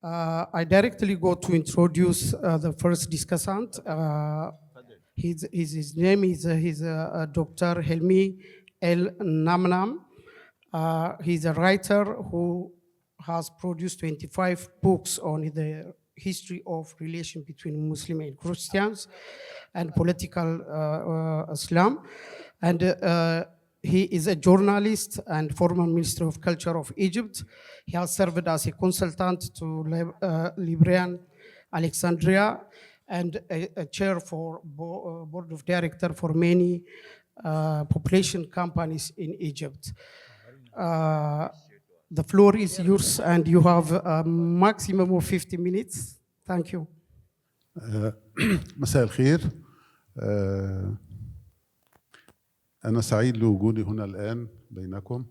I directly go to introduce the first discussant. His name is Dr. Helmy El-Namnam. He's a writer who has produced 25 books on the history of relation between Muslim and Christians and political Islam. And he is a journalist and former Minister of Culture of Egypt. He has served as a consultant to Liberian Alexandria and a chair for board of director for many population companies in Egypt. The floor is yours and you have a maximum of 50 minutes. Thank you. مساء الخير. أنا سعيد لوجودي هنا الآن بينكم،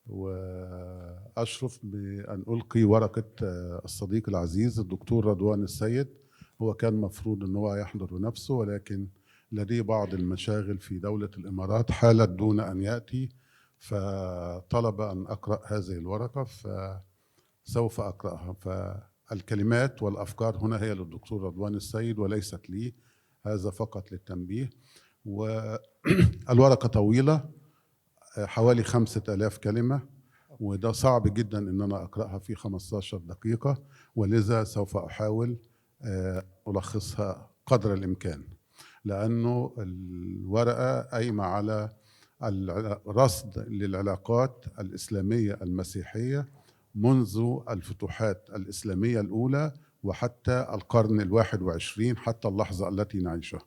وأشرف بأن ألقي ورقة الصديق العزيز الدكتور رضوان السيد. هو كان مفروض أن هو يحضر بنفسه، ولكن لديه بعض المشاغل في دولة الإمارات حالت دون أن يأتي، فطلب أن أقرأ هذه الورقة، فسوف أقرأها. فالكلمات والأفكار هنا هي للدكتور رضوان السيد وليست لي، هذا فقط للتنبيه. والورقة طويلة حوالي 5000 كلمة، وده صعب جدا ان انا اقرأها في 15 دقيقة، ولذا سوف احاول الخصها قدر الامكان، لانه الورقة قايمة على الرصد للعلاقات الاسلامية المسيحية منذ الفتوحات الاسلامية الاولى وحتى القرن ال21 حتى اللحظة التي نعيشها.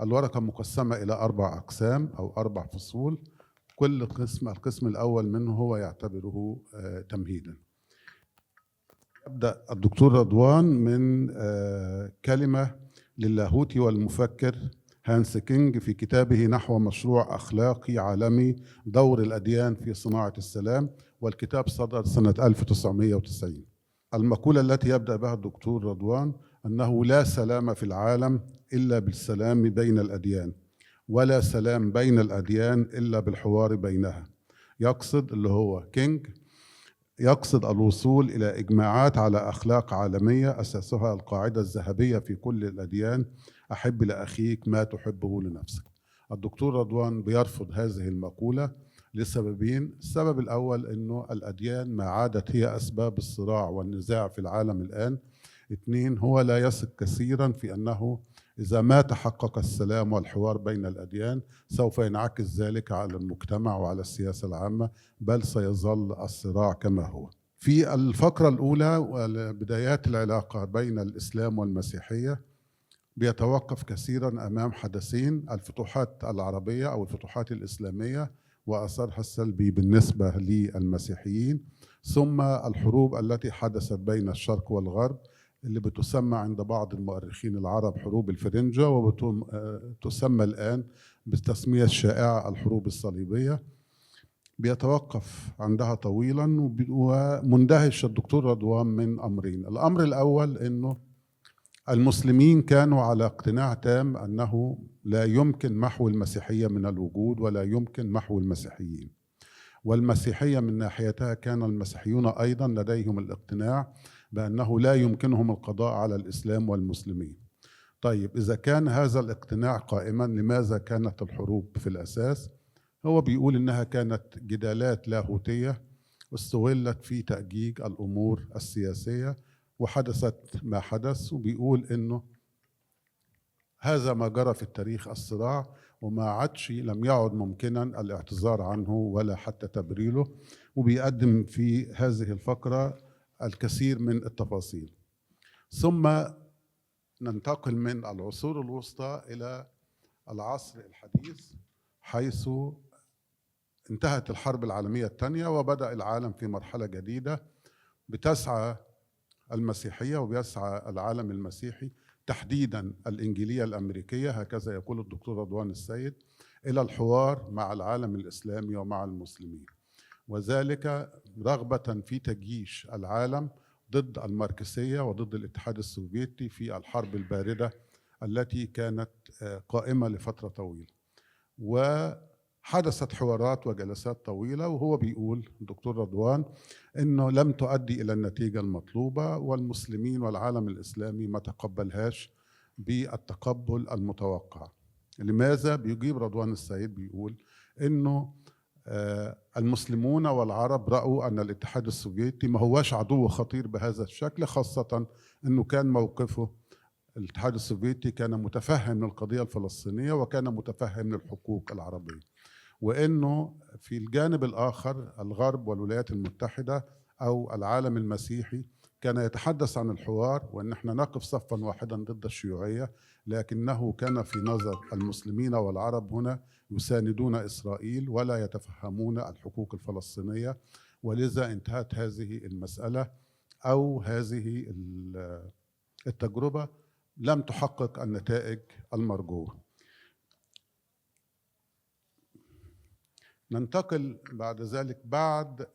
الورقة مقسمة إلى 4 أقسام أو 4 فصول. كل قسم، القسم الأول منه هو يعتبره تمهيدا. يبدأ الدكتور رضوان من كلمة للاهوتي والمفكر هانس كينج في كتابه نحو مشروع أخلاقي عالمي دور الأديان في صناعة السلام، والكتاب صدر سنة 1990. المقولة التي يبدأ بها الدكتور رضوان أنه لا سلام في العالم إلا بالسلام بين الأديان، ولا سلام بين الأديان إلا بالحوار بينها. يقصد اللي هو كينج، يقصد الوصول إلى إجماعات على أخلاق عالمية أساسها القاعدة الذهبية في كل الأديان: أحب لأخيك ما تحبه لنفسك. الدكتور رضوان بيرفض هذه المقولة لسببين. السبب الأول أنه الأديان ما عادت هي أسباب الصراع والنزاع في العالم الآن. 2، هو لا يثق كثيرا في أنه إذا ما تحقق السلام والحوار بين الأديان سوف ينعكس ذلك على المجتمع وعلى السياسة العامة، بل سيظل الصراع كما هو. في الفقرة الأولى وبدايات العلاقة بين الإسلام والمسيحية بيتوقف كثيرا أمام حدثين: الفتوحات العربية أو الفتوحات الإسلامية وأثرها السلبي بالنسبة للمسيحيين، ثم الحروب التي حدثت بين الشرق والغرب اللي بتسمى عند بعض المؤرخين العرب حروب الفرنجة، وتسمى الآن بالتسمية الشائعة الحروب الصليبية. بيتوقف عندها طويلا، ومندهش الدكتور رضوان من أمرين. الأمر الأول أنه المسلمين كانوا على اقتناع تام أنه لا يمكن محو المسيحية من الوجود ولا يمكن محو المسيحيين، والمسيحية من ناحيتها كان المسيحيون أيضا لديهم الاقتناع بأنه لا يمكنهم القضاء على الإسلام والمسلمين. طيب، إذا كان هذا الاقتناع قائما، لماذا كانت الحروب في الأساس؟ هو بيقول إنها كانت جدالات لاهوتية استغلت في تأجيج الأمور السياسية، وحدثت ما حدث. وبيقول إنه هذا ما جرى في التاريخ الصراع، وما عادش لم يعد ممكنا الاعتذار عنه ولا حتى تبريره. وبيقدم في هذه الفقرة الكثير من التفاصيل. ثم ننتقل من العصور الوسطى إلى العصر الحديث، حيث انتهت الحرب العالمية الثانية وبدأ العالم في مرحلة جديدة. بتسعى المسيحية وبيسعى العالم المسيحي، تحديدا الإنجيلية الأمريكية، هكذا يقول الدكتور رضوان السيد، إلى الحوار مع العالم الإسلامي ومع المسلمين، وذلك رغبة في تجيش العالم ضد الماركسية وضد الاتحاد السوفيتي في الحرب الباردة التي كانت قائمة لفترة طويلة. حدثت حوارات وجلسات طويلة، وهو بيقول الدكتور رضوان إنه لم تؤدي إلى النتيجة المطلوبة، والمسلمين والعالم الإسلامي ما تقبلهاش بالتقبل المتوقع. لماذا؟ بيجيب رضوان السيد بيقول إنه المسلمون والعرب رأوا أن الاتحاد السوفيتي ما هواش عدو خطير بهذا الشكل، خاصة أنه كان موقفه الاتحاد السوفيتي كان متفهم القضية الفلسطينية وكان متفهم الحقوق العربية، وأنه في الجانب الآخر الغرب والولايات المتحدة أو العالم المسيحي كان يتحدث عن الحوار وأن احنا نقف صفا واحدا ضد الشيوعية، لكنه كان في نظر المسلمين والعرب هنا يساندون إسرائيل ولا يتفهمون الحقوق الفلسطينية، ولذا انتهت هذه المسألة أو هذه التجربة لم تحقق النتائج المرجوة. ننتقل بعد ذلك بعد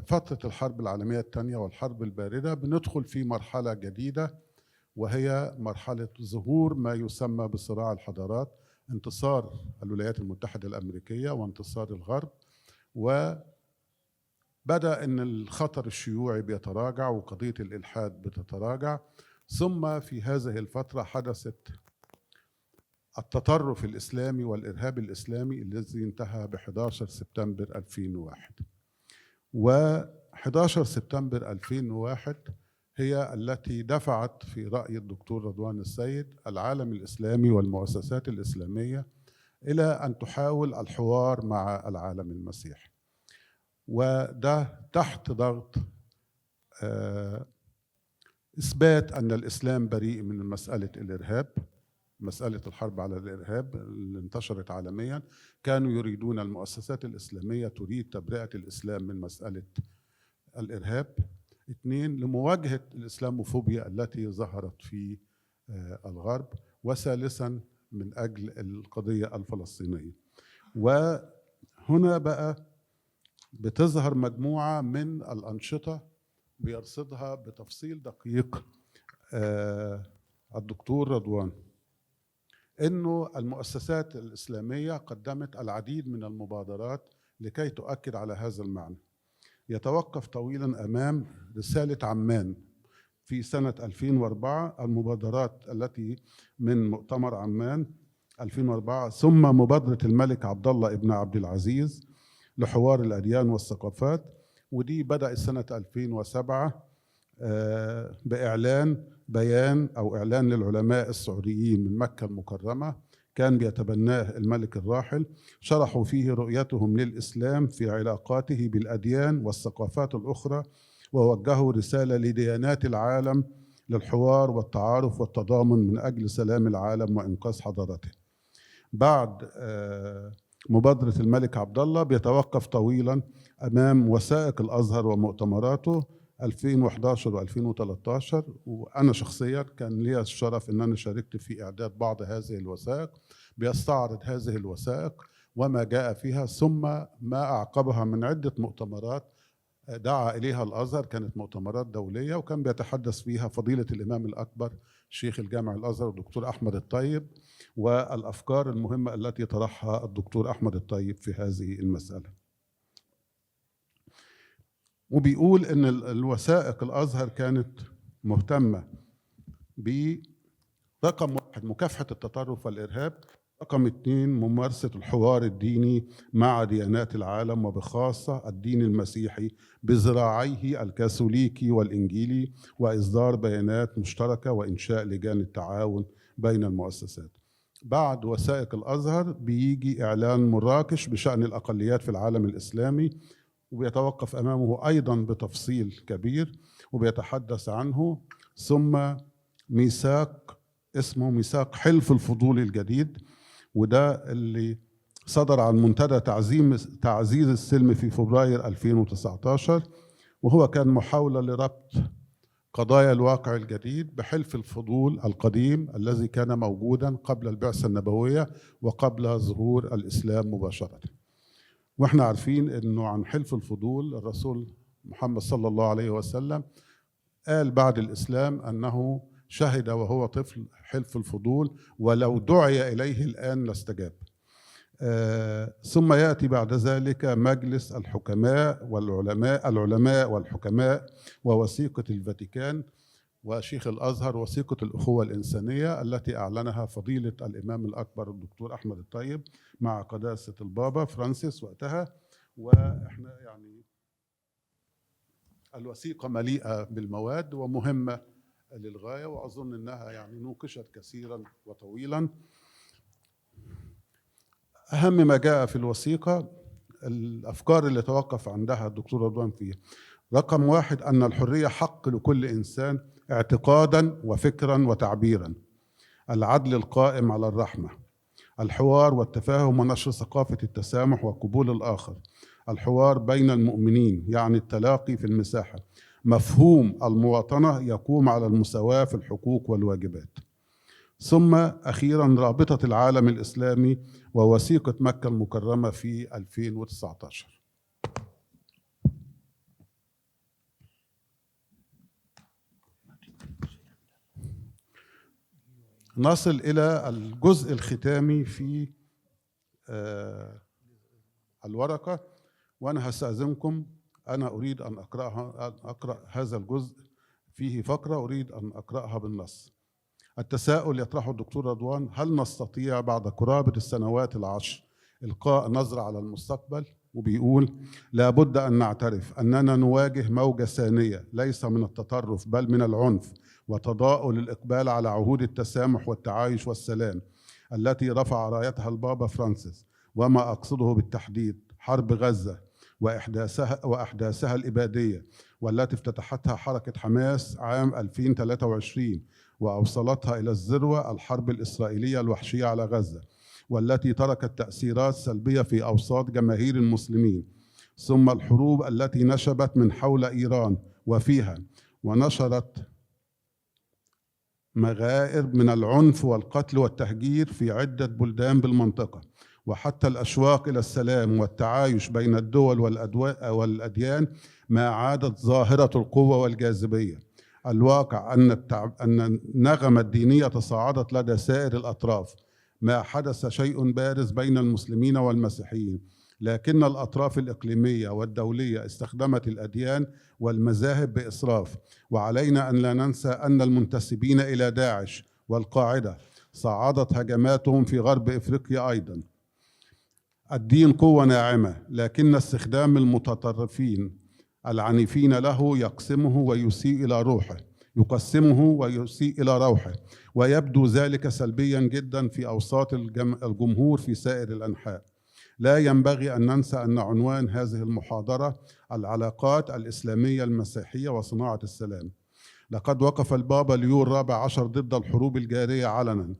فترة الحرب العالمية الثانية والحرب الباردة، بندخل في مرحلة جديدة وهي مرحلة ظهور ما يسمى بصراع الحضارات، انتصار الولايات المتحدة الأمريكية وانتصار الغرب، وبدأ أن الخطر الشيوعي بيتراجع وقضية الإلحاد بتتراجع. ثم في هذه الفترة حدثت التطرف الإسلامي والإرهاب الإسلامي الذي انتهى ب 11 سبتمبر 2001. و11 سبتمبر 2001 هي التي دفعت في رأي الدكتور رضوان السيد العالم الإسلامي والمؤسسات الإسلامية إلى أن تحاول الحوار مع العالم المسيحي، وده تحت ضغط إثبات أن الإسلام بريء من مسألة الإرهاب، مسألة الحرب على الإرهاب اللي انتشرت عالميا. كانوا يريدون المؤسسات الإسلامية تريد تبرئة الإسلام من مسألة الإرهاب. 2 لمواجهة الإسلاموفوبيا التي ظهرت في الغرب. وثالثا من أجل القضية الفلسطينية. وهنا بقى بتظهر مجموعة من الأنشطة بيرصدها بتفصيل دقيق الدكتور رضوان، إنه المؤسسات الإسلامية قدمت العديد من المبادرات لكي تؤكد على هذا المعنى. يتوقف طويلا أمام رسالة عمان في سنة 2004، المبادرات التي من مؤتمر عمان 2004، ثم مبادرة الملك عبد الله ابن عبد العزيز لحوار الأديان والثقافات، ودي بدأت سنة 2007 بإعلان بيان أو إعلان للعلماء السعوديين من مكة المكرمة كان بيتبناه الملك الراحل، شرحوا فيه رؤيتهم للإسلام في علاقاته بالأديان والثقافات الأخرى، ووجهوا رسالة لديانات العالم للحوار والتعارف والتضامن من أجل سلام العالم وإنقاذ حضارته. بعد مبادرة الملك عبد الله بيتوقف طويلا أمام وثائق الأزهر ومؤتمراته 2011 و2013، وأنا شخصيا كان لي الشرف أن أنا شاركت في إعداد بعض هذه الوثائق. بيستعرض هذه الوثائق وما جاء فيها، ثم ما أعقبها من عدة مؤتمرات دعا إليها الأزهر، كانت مؤتمرات دولية، وكان بيتحدث فيها فضيلة الإمام الأكبر شيخ الجامع الأزهر الدكتور أحمد الطيب، والأفكار المهمة التي طرحها الدكتور أحمد الطيب في هذه المسألة. وبيقول إن الوثائق الأزهر كانت مهتمة برقم 1 مكافحة التطرف والإرهاب، رقم 2 ممارسة الحوار الديني مع ديانات العالم وبخاصة الدين المسيحي بذراعيه الكاثوليكي والإنجيلي، وإصدار بيانات مشتركة وإنشاء لجان التعاون بين المؤسسات. بعد وثائق الأزهر بيجي إعلان مراكش بشأن الأقليات في العالم الإسلامي، وبيتوقف أمامه أيضا بتفصيل كبير وبيتحدث عنه. ثم ميثاق اسمه ميثاق حلف الفضول الجديد، وده اللي صدر عن منتدى تعزيز السلم في فبراير 2019، وهو كان محاولة لربط قضايا الواقع الجديد بحلف الفضول القديم الذي كان موجودا قبل البعثة النبوية وقبل ظهور الإسلام مباشرة. واحنا عارفين انه عن حلف الفضول الرسول محمد صلى الله عليه وسلم قال بعد الإسلام أنه شهد وهو طفل حلف الفضول ولو دعي إليه الآن لاستجاب. ثم يأتي بعد ذلك مجلس الحكماء والعلماء والحكماء، ووثيقة الفاتيكان، وشيخ الأزهر، وثيقة الأخوة الإنسانية التي أعلنها فضيلة الإمام الأكبر الدكتور أحمد الطيب مع قداسة البابا فرانسيس وقتها. وإحنا يعني الوثيقة مليئة بالمواد ومهمة للغاية، وأظن أنها يعني نوقشت كثيرا وطويلا. أهم ما جاء في الوثيقة الأفكار اللي توقف عندها الدكتور رضوان فيها. رقم 1، أن الحرية حق لكل إنسان اعتقادا وفكرا وتعبيرا، العدل القائم على الرحمة، الحوار والتفاهم ونشر ثقافة التسامح وقبول الآخر، الحوار بين المؤمنين يعني التلاقي في المساحة، مفهوم المواطنة يقوم على المساواة في الحقوق والواجبات. ثم أخيرا رابطة العالم الإسلامي ووثيقة مكة المكرمة في 2019. نصل إلى الجزء الختامي في الورقة، وأنا هستأذنكم، أنا أريد أن أقرأ هذا الجزء، فيه فقرة أريد أن أقرأها بالنص. التساؤل يطرحه الدكتور رضوان: هل نستطيع بعد قرابة السنوات العشر إلقاء نظرة على المستقبل؟ وبيقول: لابد أن نعترف أننا نواجه موجة ثانية ليس من التطرف بل من العنف وتضاؤل الإقبال على عهود التسامح والتعايش والسلام التي رفع رايتها البابا فرانسيس، وما أقصده بالتحديد حرب غزة وأحداثها الإبادية، والتي افتتحتها حركة حماس عام 2023 وأوصلتها إلى الذروة الحرب الإسرائيلية الوحشية على غزة، والتي تركت تأثيرات سلبية في أوساط جماهير المسلمين. ثم الحروب التي نشبت من حول إيران وفيها ونشرت مغائر من العنف والقتل والتهجير في عدة بلدان بالمنطقة، وحتى الأشواق إلى السلام والتعايش بين الدول والأديان ما عادت ظاهرة القوة والجاذبية. الواقع أن النغمة الدينية تصاعدت لدى سائر الأطراف، ما حدث شيء بارز بين المسلمين والمسيحيين، لكن الأطراف الإقليمية والدولية استخدمت الأديان والمذاهب بإسراف. وعلينا أن لا ننسى أن المنتسبين إلى داعش والقاعدة صعدت هجماتهم في غرب إفريقيا أيضا. الدين قوة ناعمة، لكن استخدام المتطرفين العنيفين له يقسمه ويسيء إلى روحه، ويبدو ذلك سلبيا جدا في أوساط الجمهور في سائر الأنحاء. لا ينبغي أن ننسى أن عنوان هذه المحاضرة العلاقات الإسلامية المسيحية وصناعة السلام. لقد وقف البابا ليو ال14 ضد الحروب الجارية علنا،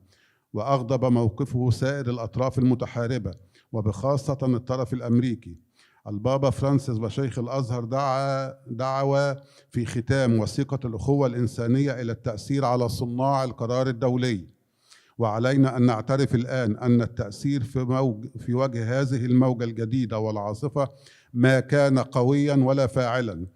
وأغضب موقفه سائر الأطراف المتحاربة وبخاصة الطرف الأمريكي. البابا فرانسيس وشيخ الأزهر دعوا في ختام وثيقة الأخوة الإنسانية إلى التأثير على صناع القرار الدولي، وعلينا أن نعترف الآن أن التأثير في وجه هذه الموجة الجديدة والعاصفة ما كان قويا ولا فاعلا.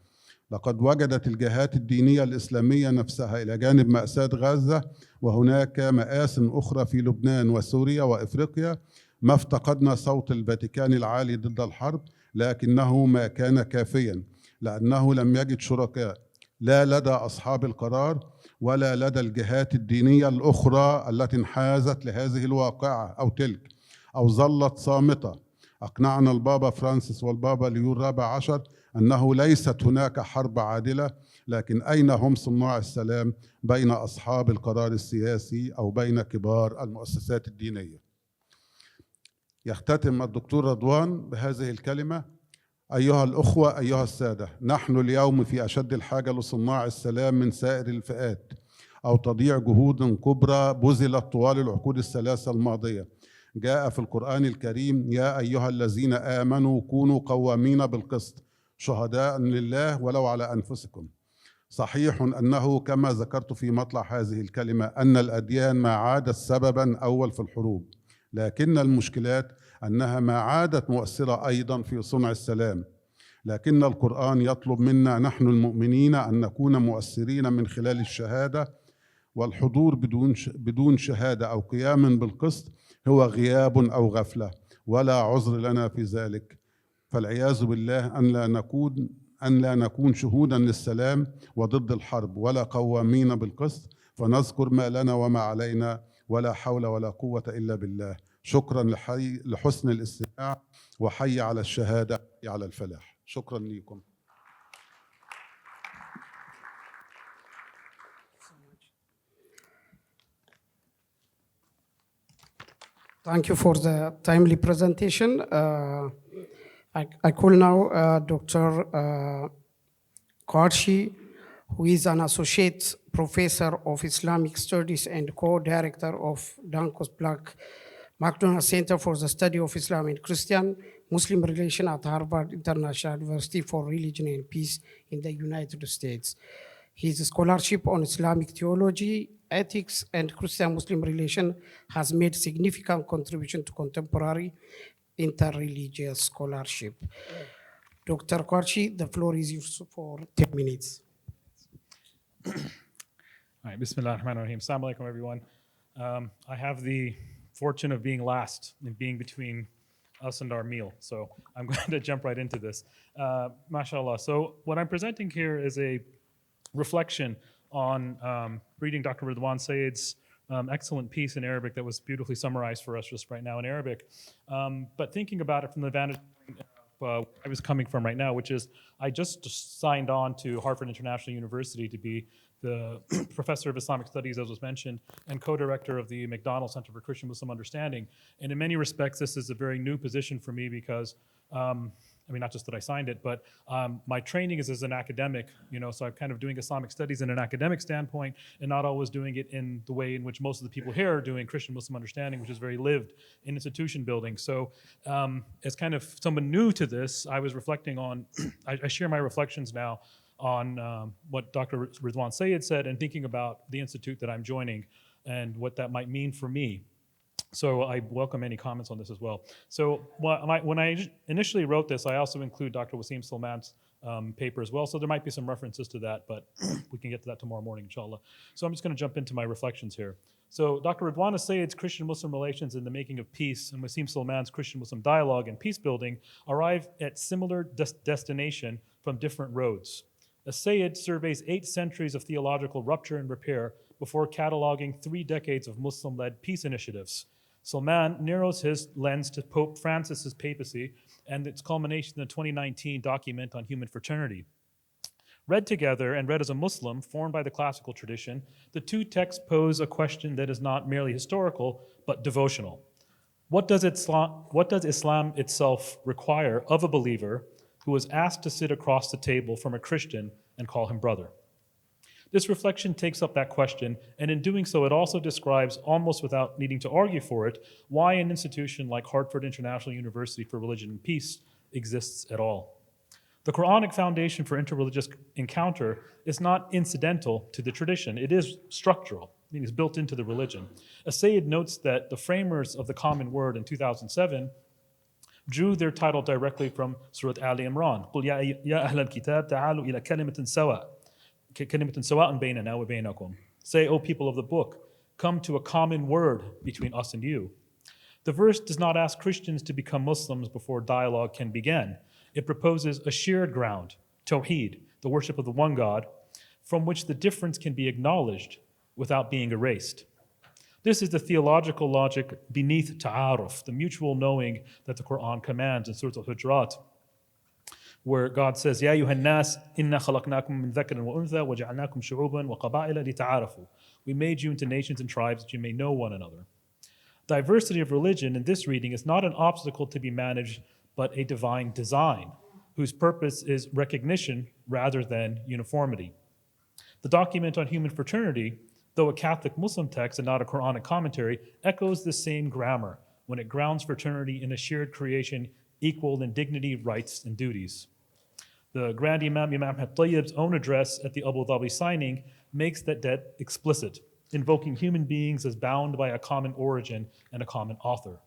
لقد وجدت الجهات الدينية الإسلامية نفسها إلى جانب مأساة غزة وهناك مآس أخرى في لبنان وسوريا وإفريقيا ما افتقدنا صوت الفاتيكان العالي ضد الحرب، لكنه ما كان كافيا، لأنه لم يجد شركاء لا لدى أصحاب القرار ولا لدى الجهات الدينية الأخرى التي انحازت لهذه الواقعة أو تلك أو ظلت صامتة. أقنعنا البابا فرانسيس والبابا ليو ال14 أنه ليست هناك حرب عادلة، لكن أين هم صناع السلام بين أصحاب القرار السياسي أو بين كبار المؤسسات الدينية؟ يختتم الدكتور رضوان بهذه الكلمة: أيها الأخوة، أيها السادة، نحن اليوم في أشد الحاجة لصناع السلام من سائر الفئات، أو تضيع جهود كبرى بذلت طوال العقود الثلاثة الماضية. جاء في القرآن الكريم: يا أيها الذين آمنوا كونوا قوامين بالقسط شهداء لله ولو على أنفسكم. صحيح أنه كما ذكرت في مطلع هذه الكلمة أن الأديان ما عادت سببا أول في الحروب، لكن المشكلات أنها ما عادت مؤثرة أيضا في صنع السلام. لكن القرآن يطلب منا نحن المؤمنين أن نكون مؤثرين من خلال الشهادة، والحضور بدون شهادة أو قيام بالقسط هو غياب أو غفلة، ولا عذر لنا في ذلك، فالعياذ بالله أن لا نكون شهودا للسلام وضد الحرب ولا قوامين بالقسط، فنذكر ما لنا وما علينا، ولا حول ولا قوة إلا بالله. شكرا لحسن الاستماع، وحي على الشهادة، حي على الفلاح. شكرا لكم. Thank you for the timely presentation. I call now Dr. Qureshi, who is an associate professor of Islamic Studies and co-director of Duncan's Macdonald Center for the Study of Islam and Christian Muslim Relations at Harvard International University for Religion and Peace in the United States. His scholarship on Islamic theology, ethics, and Christian-Muslim relations has made significant contribution to contemporary interreligious scholarship. Dr. Qureshi, the floor is yours for 10 minutes. All right, Bismillah ar-Rahman ar-Rahim. Assalamu alaikum, everyone. I have the fortune of being last and being between us and our meal, so I'm going to jump right into this. MashaAllah. So what I'm presenting here is a reflection on reading Dr. Radwan Al-Sayyid's excellent piece in Arabic that was beautifully summarized for us just right now in Arabic. But thinking about it from the vantage point where I was coming from right now, which is I just signed on to Harvard International University to be the professor of Islamic Studies, as was mentioned, and co-director of the Macdonald Center for Christian Muslim Understanding. And in many respects, this is a very new position for me because I mean, not just that I signed it, but my training is as an academic, so I'm kind of doing Islamic studies in an academic standpoint and not always doing it in the way in which most of the people here are doing Christian Muslim understanding, which is very lived in institution building. So as kind of someone new to this, I was reflecting on, I share my reflections now on what Dr. Radwan Al-Sayyid said and thinking about the institute that I'm joining and what that might mean for me. So I welcome any comments on this as well. So when I initially wrote this, I also include Dr. Wasim Salman's paper as well. So there might be some references to that, but we can get to that tomorrow morning, inshallah. So I'm just going to jump into my reflections here. So Dr. Radwan Al-Sayyid's Christian-Muslim Relations in the Making of Peace and Wasim Salman's Christian-Muslim Dialogue and Peacebuilding arrive at similar destination from different roads. Al-Sayyid surveys 8 centuries of theological rupture and repair before cataloging 3 decades of Muslim-led peace initiatives. Salman narrows his lens to Pope Francis's papacy and its culmination in the 2019 document on human fraternity. Read together and read as a Muslim, formed by the classical tradition, the 2 texts pose a question that is not merely historical, but devotional. What does Islam itself require of a believer who is asked to sit across the table from a Christian and call him brother? This reflection takes up that question, and in doing so, it also describes, almost without needing to argue for it, why an institution like Harvard International University for Religion and Peace exists at all. The Quranic foundation for interreligious encounter is not incidental to the tradition. It is structural, meaning it's built into the religion. Al-Sayyid notes that the framers of the Common Word in 2007 drew their title directly from Surah Ali Imran. قُلْ يَا أَهْلَ الْكِتَابِ تَعَالُوا إِلَى كَلِمَةٍ سَوَاءٍ بَيْنَنَا وَبَيْنَكُمْ. Say, O people of the book, come to a common word between us and you. The verse does not ask Christians to become Muslims before dialogue can begin. It proposes a shared ground, Tawheed, the worship of the one God, from which the difference can be acknowledged without being erased. This is the theological logic beneath ta'aruf, the mutual knowing that the Quran commands in Surah Al-Hujurat, where God says, يَا أَيُّهَا النَّاسِ إِنَّا خَلَقْنَاكُم مِّن ذَكَرٍ وَأُنثَىٰ وَجَعَلْنَاكُمْ شُعُوبًا وَقَبَائِلَ لِتَعَارَفُوا. We made you into nations and tribes that you may know one another. Diversity of religion in this reading is not an obstacle to be managed, but a divine design, whose purpose is recognition rather than uniformity. The document on human fraternity, though a Catholic Muslim text and not a Quranic commentary, echoes the same grammar when it grounds fraternity in a shared creation equal in dignity, rights, and duties. The Grand Imam Mohamed Bin Zayed's own address at the Abu Dhabi signing makes that debt explicit, invoking human beings as bound by a common origin and a common author.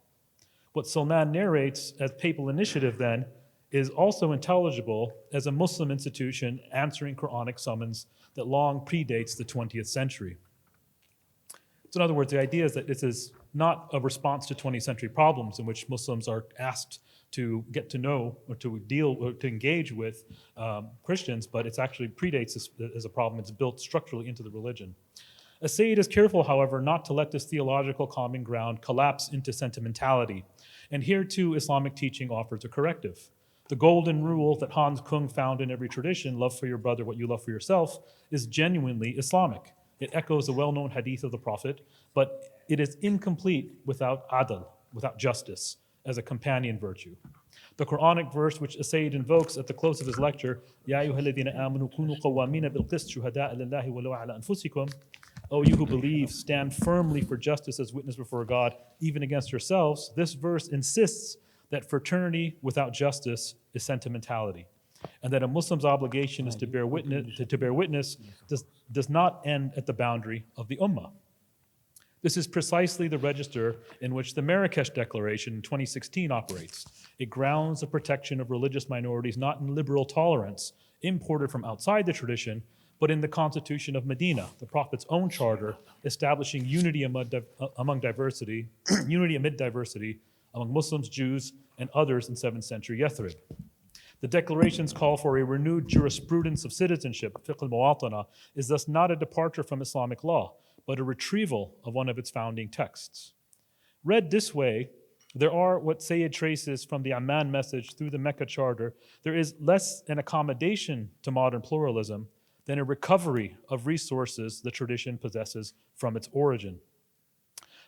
What Salman narrates as papal initiative, then, is also intelligible as a Muslim institution answering Quranic summons that long predates the 20th century. So in other words, the idea is that this is not a response to 20th century problems in which Muslims are asked to get to know or to deal or to engage with Christians, but it's actually predates this as a problem. It's built structurally into the religion. Al-Sayyid is careful, however, not to let this theological common ground collapse into sentimentality. And here too, Islamic teaching offers a corrective. The golden rule that Hans Kung found in every tradition, love for your brother what you love for yourself, is genuinely Islamic. It echoes the well-known hadith of the Prophet, but it is incomplete without adl, without justice, as a companion virtue. The Quranic verse which Al-Sayyid invokes at the close of his lecture, Ya ayyuhalladhina amanu kunu qawwamina bil qist shuhada'a lillahi wa law ala anfusikum, O you who believe, stand firmly for justice as witness before God, even against yourselves. This verse insists that fraternity without justice is sentimentality, and that a Muslim's obligation is to bear witness does not end at the boundary of the Ummah. This is precisely the register in which the Marrakesh Declaration in 2016 operates. It grounds the protection of religious minorities not in liberal tolerance imported from outside the tradition, but in the Constitution of Medina, the Prophet's own charter, establishing unity among diversity, unity amid diversity among Muslims, Jews, and others in 7th century Yathrib. The declaration's call for a renewed jurisprudence of citizenship, fiqh al-muwatana, is thus not a departure from Islamic law, but a retrieval of one of its founding texts. Read this way, there are what Sayyid traces from the Amman message through the Mecca Charter. There is less an accommodation to modern pluralism than a recovery of resources the tradition possesses from its origin.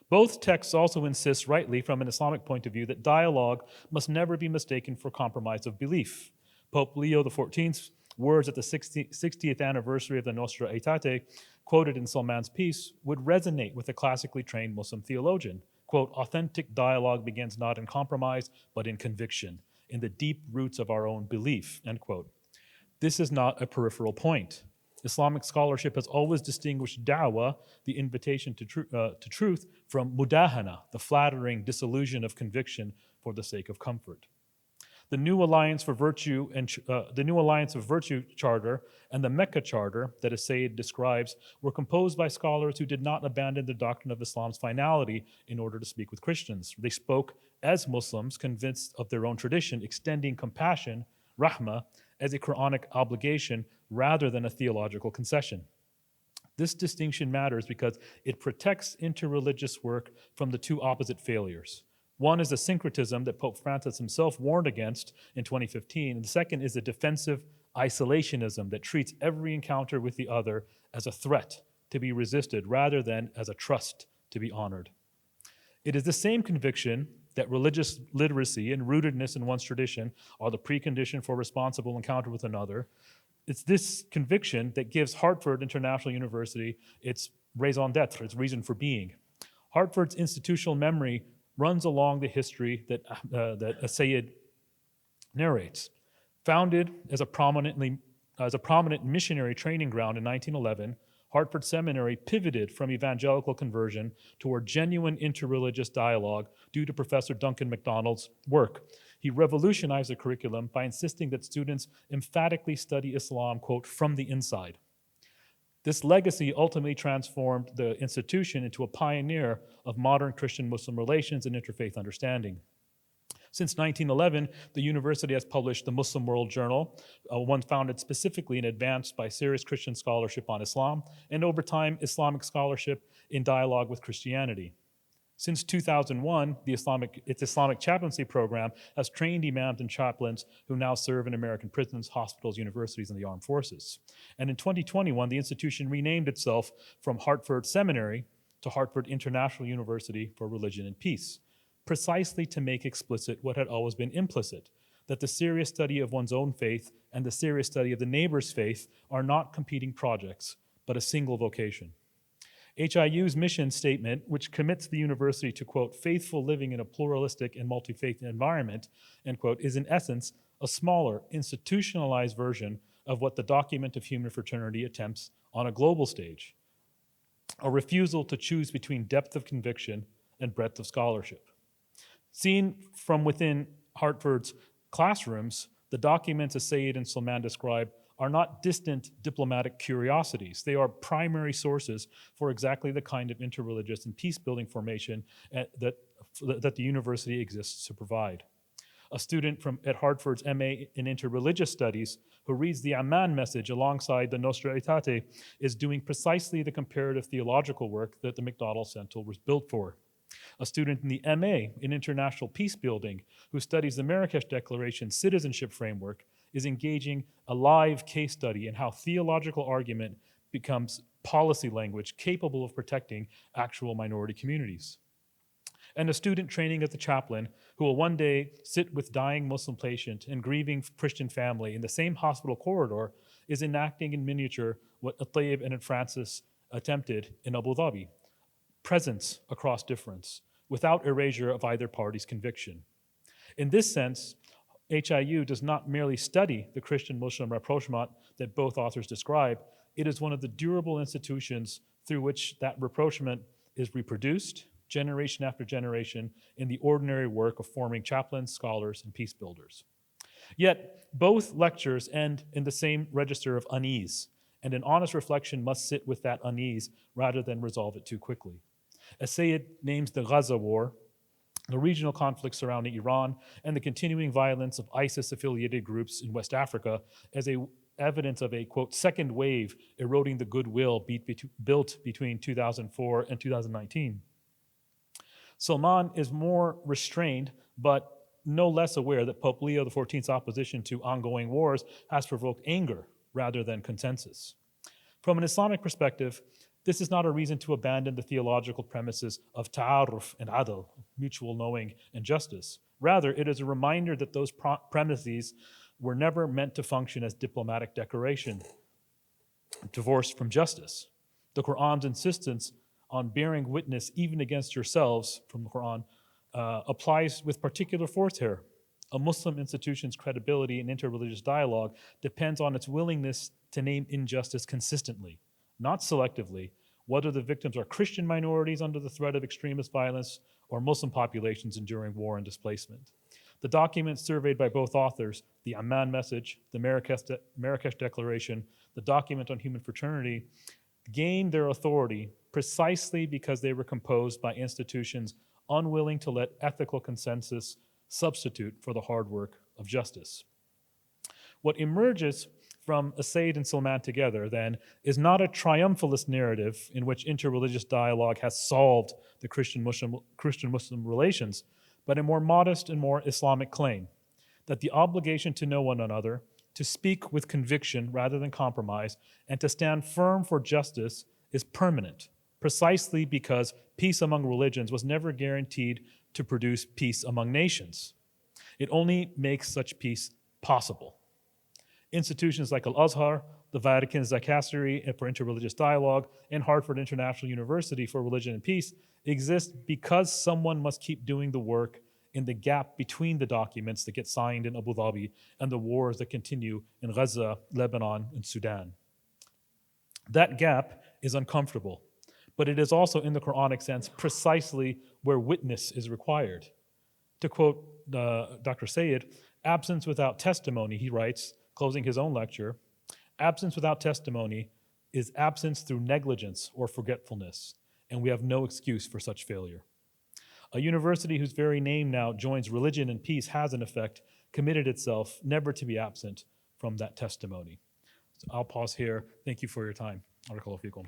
Both texts also insist, rightly from an Islamic point of view, that dialogue must never be mistaken for compromise of belief. Pope Leo XIV's words at the 60th anniversary of the Nostra Aetate, quoted in Salman's piece, would resonate with a classically trained Muslim theologian. Quote, authentic dialogue begins not in compromise, but in conviction, in the deep roots of our own belief, end quote. This is not a peripheral point. Islamic scholarship has always distinguished da'wah, the invitation to truth, from mudahana, the flattering disillusion of conviction for the sake of comfort. The New Alliance for Virtue and the New Alliance of Virtue Charter and the Mecca Charter that Al-Sayyid describes were composed by scholars who did not abandon the doctrine of Islam's finality in order to speak with Christians. They spoke as Muslims, convinced of their own tradition, extending compassion, rahmah, as a Quranic obligation rather than a theological concession. This distinction matters because it protects interreligious work from the two opposite failures. One is the syncretism that Pope Francis himself warned against in 2015, and the second is the defensive isolationism that treats every encounter with the other as a threat to be resisted rather than as a trust to be honored. It is the same conviction that religious literacy and rootedness in one's tradition are the precondition for responsible encounter with another. It's this conviction that gives Hartford International University its raison d'etre, its reason for being. Hartford's institutional memory runs along the history that Al-Sayyid narrates. Founded as a prominent missionary training ground in 1911, Hartford Seminary pivoted from evangelical conversion toward genuine interreligious dialogue due to Professor Duncan Macdonald's work. He revolutionized the curriculum by insisting that students emphatically study Islam, quote, from the inside. This legacy ultimately transformed the institution into a pioneer of modern Christian-Muslim relations and interfaith understanding. Since 1911, the university has published the Muslim World Journal, one founded specifically and advanced by serious Christian scholarship on Islam, and over time, Islamic scholarship in dialogue with Christianity. Since 2001, its Islamic chaplaincy program has trained imams and chaplains who now serve in American prisons, hospitals, universities, and the armed forces. And in 2021, the institution renamed itself from Hartford Seminary to Hartford International University for Religion and Peace, precisely to make explicit what had always been implicit, that the serious study of one's own faith and the serious study of the neighbor's faith are not competing projects, but a single vocation. HIU's mission statement, which commits the university to, quote, faithful living in a pluralistic and multi-faith environment, end quote, is in essence a smaller, institutionalized version of what the document of human fraternity attempts on a global stage, a refusal to choose between depth of conviction and breadth of scholarship. Seen from within Hartford's classrooms, the documents Al-Sayyid and Salman describe are not distant diplomatic curiosities. They are primary sources for exactly the kind of interreligious and peace-building formation that the university exists to provide. A student at Hartford's MA in Interreligious Studies who reads the Amman message alongside the Nostra Aetate is doing precisely the comparative theological work that the Macdonald Center was built for. A student in the MA in International Peacebuilding who studies the Marrakesh Declaration citizenship framework is engaging a live case study in how theological argument becomes policy language capable of protecting actual minority communities. And a student training as a chaplain who will one day sit with dying Muslim patient and grieving Christian family in the same hospital corridor is enacting in miniature what At-Tayyib and Francis attempted in Abu Dhabi: presence across difference, without erasure of either party's conviction. In this sense, HIU does not merely study the Christian-Muslim rapprochement that both authors describe, it is one of the durable institutions through which that rapprochement is reproduced, generation after generation, in the ordinary work of forming chaplains, scholars, and peace builders. Yet, both lectures end in the same register of unease, and an honest reflection must sit with that unease rather than resolve it too quickly. Al-Sayyid names the Gaza War, the regional conflicts surrounding Iran, and the continuing violence of ISIS-affiliated groups in West Africa as evidence of a, quote, second wave eroding the goodwill built between 2004 and 2019. Salman is more restrained, but no less aware that Pope Leo XIV's opposition to ongoing wars has provoked anger rather than consensus. From an Islamic perspective, this is not a reason to abandon the theological premises of ta'aruf and adl, mutual knowing and justice. Rather, it is a reminder that those premises were never meant to function as diplomatic decoration, divorced from justice. The Quran's insistence on bearing witness even against yourselves, from the Quran, applies with particular force here. A Muslim institution's credibility in interreligious dialogue depends on its willingness to name injustice consistently, not selectively, whether the victims are Christian minorities under the threat of extremist violence or Muslim populations enduring war and displacement. The documents surveyed by both authors, the Amman Message, the Marrakesh Declaration, the document on human fraternity, gained their authority precisely because they were composed by institutions unwilling to let ethical consensus substitute for the hard work of justice. What emerges from Al-Sayyid and Salman together, then, is not a triumphalist narrative in which interreligious dialogue has solved the Christian-Muslim relations, but a more modest and more Islamic claim that the obligation to know one another, to speak with conviction rather than compromise, and to stand firm for justice is permanent, precisely because peace among religions was never guaranteed to produce peace among nations. It only makes such peace possible. Institutions like Al-Azhar, the Vatican's Dicastery for Interreligious Dialogue, and Hartford International University for Religion and Peace exist because someone must keep doing the work in the gap between the documents that get signed in Abu Dhabi and the wars that continue in Gaza, Lebanon, and Sudan. That gap is uncomfortable, but it is also, in the Quranic sense, precisely where witness is required. To quote Dr. Sayyid, absence without testimony, he writes, closing his own lecture, absence without testimony is absence through negligence or forgetfulness, and we have no excuse for such failure. A university whose very name now joins religion and peace has, in effect, committed itself never to be absent from that testimony. So I'll pause here. Thank you for your time. Barakallahu feekum.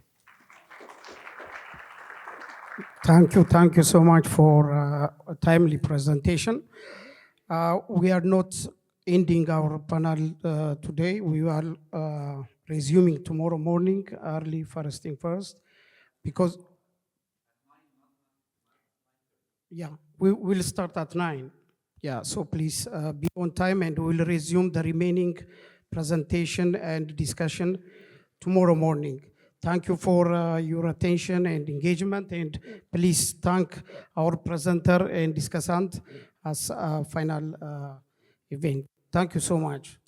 Thank you so much for a timely presentation. We are not ending our panel today. We are resuming tomorrow morning, early first thing first, because yeah, we will start at 9. Yeah, so please be on time, and we will resume the remaining presentation and discussion tomorrow morning. Thank you for your attention and engagement, and please thank our presenter and discussant as a final event. Thank you so much.